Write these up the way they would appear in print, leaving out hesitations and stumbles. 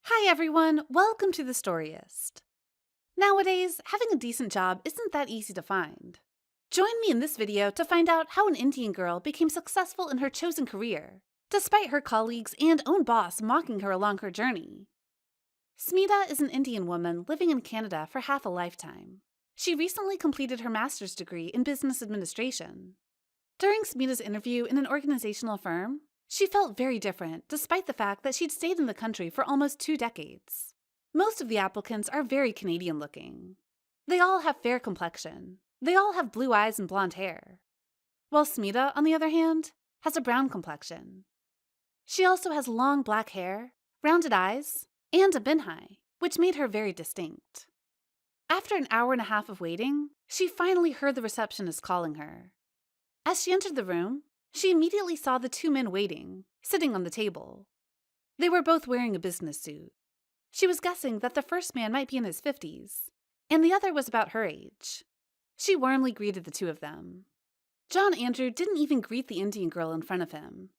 Hi everyone, welcome to the Storyist. Nowadays, having a decent job isn't that easy to find. Join me in this video to find out how an Indian girl became successful in her chosen career, despite her colleagues and own boss mocking her along her journey. Smita is an Indian woman living in Canada for half a lifetime. She recently completed her master's degree in business administration. During Smita's interview in an organizational firm, she felt very different despite the fact that she'd stayed in the country for almost 2 decades. Most of the applicants are very Canadian looking. They all have fair complexion. They all have blue eyes and blonde hair. While Smita, on the other hand, has a brown complexion. She also has long black hair, rounded eyes, and a binhai, which made her very distinct. After an hour and a half of waiting, she finally heard the receptionist calling her. As she entered the room, she immediately saw the 2 men waiting, sitting on the table. They were both wearing a business suit. She was guessing that the first man might be in his 50s, and the other was about her age. She warmly greeted the 2 of them. John Andrew didn't even greet the Indian girl in front of him.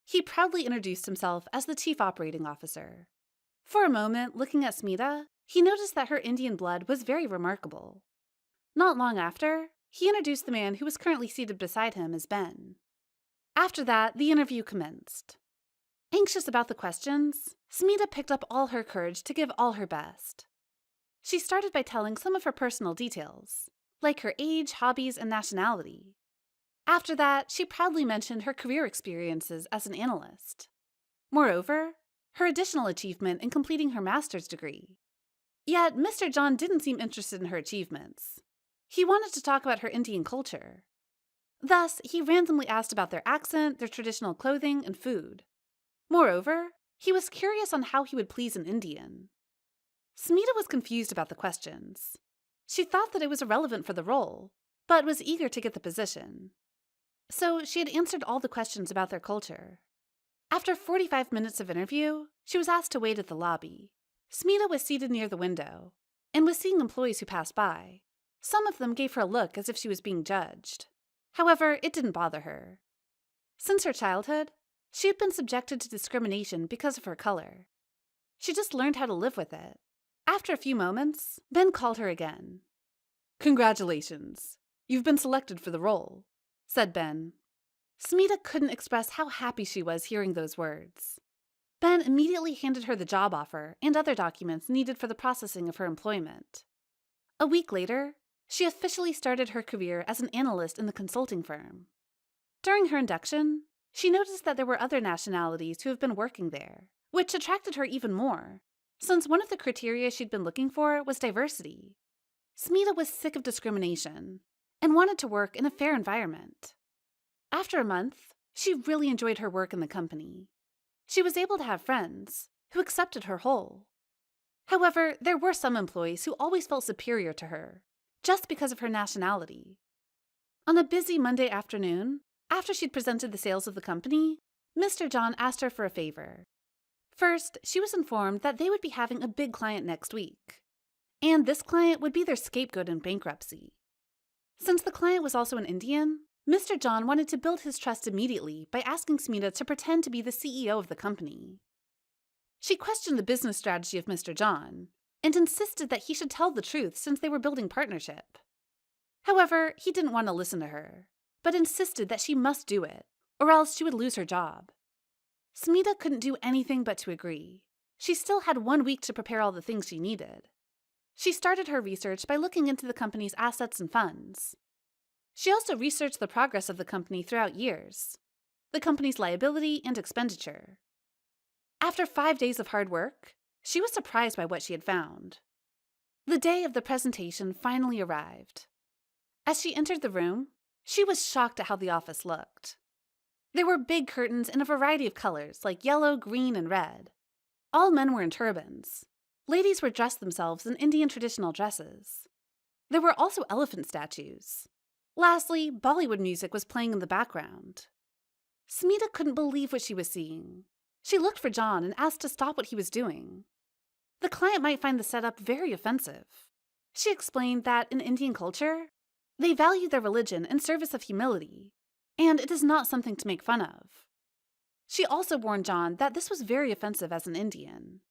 He proudly introduced himself as the Chief Operating Officer. For a moment, looking at Smita, he noticed that her Indian blood was very remarkable. Not long after, he introduced the man who was currently seated beside him as Ben. After that, the interview commenced. Anxious about the questions, Smita picked up all her courage to give all her best. She started by telling some of her personal details, like her age, hobbies, and nationality. After that, she proudly mentioned her career experiences as an analyst. Moreover, her additional achievement in completing her master's degree. Yet, Mr. John didn't seem interested in her achievements. He wanted to talk about her Indian culture. Thus, he randomly asked about their accent, their traditional clothing, and food. Moreover, he was curious on how he would please an Indian. Smita was confused about the questions. She thought that it was irrelevant for the role, but was eager to get the position. So she had answered all the questions about their culture. After 45 minutes of interview, she was asked to wait at the lobby. Smita was seated near the window, and was seeing employees who passed by. Some of them gave her a look as if she was being judged. However, it didn't bother her. Since her childhood, she had been subjected to discrimination because of her color. She just learned how to live with it. After a few moments, Ben called her again. "Congratulations. You've been selected for the role," said Ben. Smita couldn't express how happy she was hearing those words. Ben immediately handed her the job offer and other documents needed for the processing of her employment. A week later, she officially started her career as an analyst in the consulting firm. During her induction, she noticed that there were other nationalities who have been working there, which attracted her even more, since one of the criteria she'd been looking for was diversity. Smita was sick of discrimination and wanted to work in a fair environment. After a month, she really enjoyed her work in the company. She was able to have friends who accepted her whole. However, there were some employees who always felt superior to her, just because of her nationality. On a busy Monday afternoon, after she'd presented the sales of the company, Mr. John asked her for a favor. First, she was informed that they would be having a big client next week, and this client would be their scapegoat in bankruptcy. Since the client was also an Indian, Mr. John wanted to build his trust immediately by asking Smita to pretend to be the CEO of the company. She questioned the business strategy of Mr. John, and insisted that he should tell the truth since they were building partnership. However, he didn't want to listen to her, but insisted that she must do it, or else she would lose her job. Smita couldn't do anything but to agree. She still had 1 week to prepare all the things she needed. She started her research by looking into the company's assets and funds. She also researched the progress of the company throughout years, the company's liability and expenditure. After 5 days of hard work, she was surprised by what she had found. The day of the presentation finally arrived. As she entered the room, she was shocked at how the office looked. There were big curtains in a variety of colors, like yellow, green, and red. All men were in turbans. Ladies were dressed themselves in Indian traditional dresses. There were also elephant statues. Lastly, Bollywood music was playing in the background. Smita couldn't believe what she was seeing. She looked for John and asked to stop what he was doing. The client might find the setup very offensive. She explained that in Indian culture, they value their religion in service of humility, and it is not something to make fun of. She also warned John that this was very offensive as an Indian.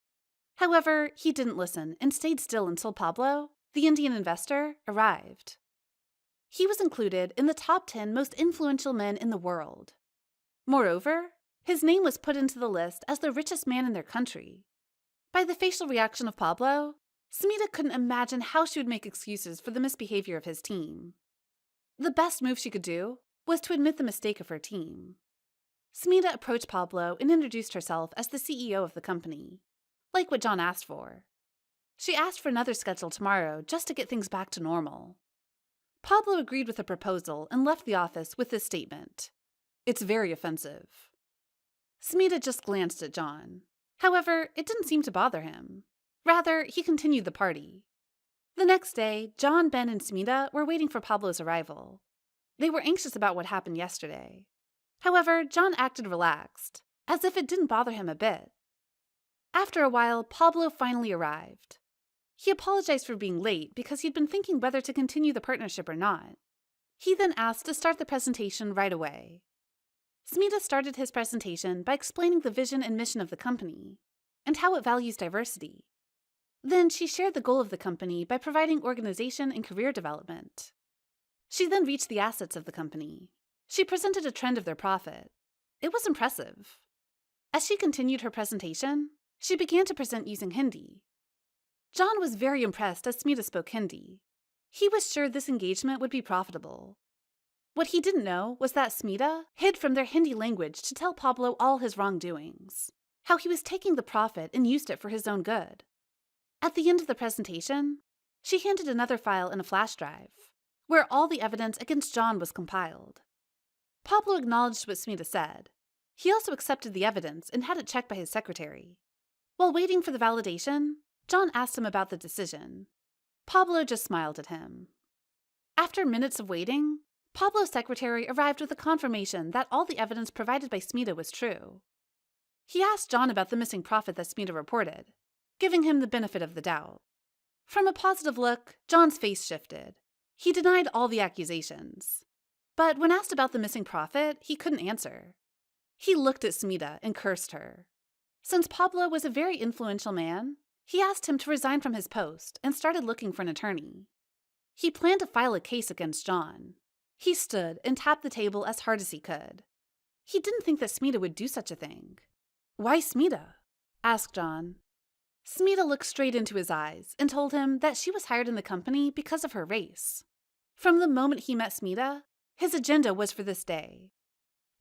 However, he didn't listen and stayed still until Pablo, the Indian investor, arrived. He was included in the top 10 most influential men in the world. Moreover, his name was put into the list as the richest man in their country. By the facial reaction of Pablo, Smita couldn't imagine how she would make excuses for the misbehavior of his team. The best move she could do was to admit the mistake of her team. Smita approached Pablo and introduced herself as the CEO of the company, like what John asked for. She asked for another schedule tomorrow just to get things back to normal. Pablo agreed with the proposal and left the office with this statement: "It's very offensive." Smita just glanced at John. However, it didn't seem to bother him. Rather, he continued the party. The next day, John, Ben, and Smita were waiting for Pablo's arrival. They were anxious about what happened yesterday. However, John acted relaxed, as if it didn't bother him a bit. After a while, Pablo finally arrived. He apologized for being late because he'd been thinking whether to continue the partnership or not. He then asked to start the presentation right away. Smita started his presentation by explaining the vision and mission of the company, and how it values diversity. Then she shared the goal of the company by providing organization and career development. She then reached the assets of the company. She presented a trend of their profit. It was impressive. As she continued her presentation, she began to present using Hindi. John was very impressed as Smita spoke Hindi. He was sure this engagement would be profitable. What he didn't know was that Smita hid from their Hindi language to tell Pablo all his wrongdoings, how he was taking the profit and used it for his own good. At the end of the presentation, she handed another file in a flash drive, where all the evidence against John was compiled. Pablo acknowledged what Smita said. He also accepted the evidence and had it checked by his secretary. While waiting for the validation, John asked him about the decision. Pablo just smiled at him. After minutes of waiting, Pablo's secretary arrived with a confirmation that all the evidence provided by Smita was true. He asked John about the missing profit that Smita reported, giving him the benefit of the doubt. From a positive look, John's face shifted. He denied all the accusations. But when asked about the missing profit, he couldn't answer. He looked at Smita and cursed her. Since Pablo was a very influential man, he asked him to resign from his post and started looking for an attorney. He planned to file a case against John. He stood and tapped the table as hard as he could. He didn't think that Smita would do such a thing. "Why Smita?" asked John. Smita looked straight into his eyes and told him that she was hired in the company because of her race. From the moment he met Smita, his agenda was for this day.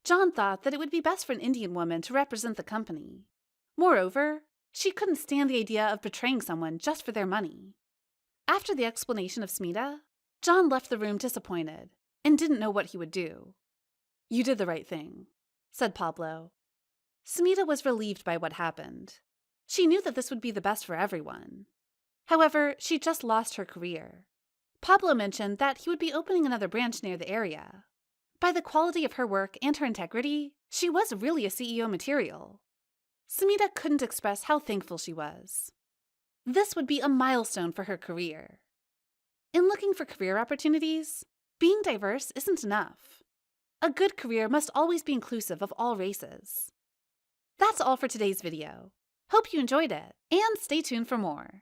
John thought that it would be best for an Indian woman to represent the company. Moreover, she couldn't stand the idea of betraying someone just for their money. After the explanation of Smita, John left the room disappointed and didn't know what he would do. "You did the right thing," said Pablo. Smita was relieved by what happened. She knew that this would be the best for everyone. However, she just lost her career. Pablo mentioned that he would be opening another branch near the area. By the quality of her work and her integrity, she was really a CEO material. Smita couldn't express how thankful she was. This would be a milestone for her career. In looking for career opportunities, being diverse isn't enough. A good career must always be inclusive of all races. That's all for today's video. Hope you enjoyed it, and stay tuned for more.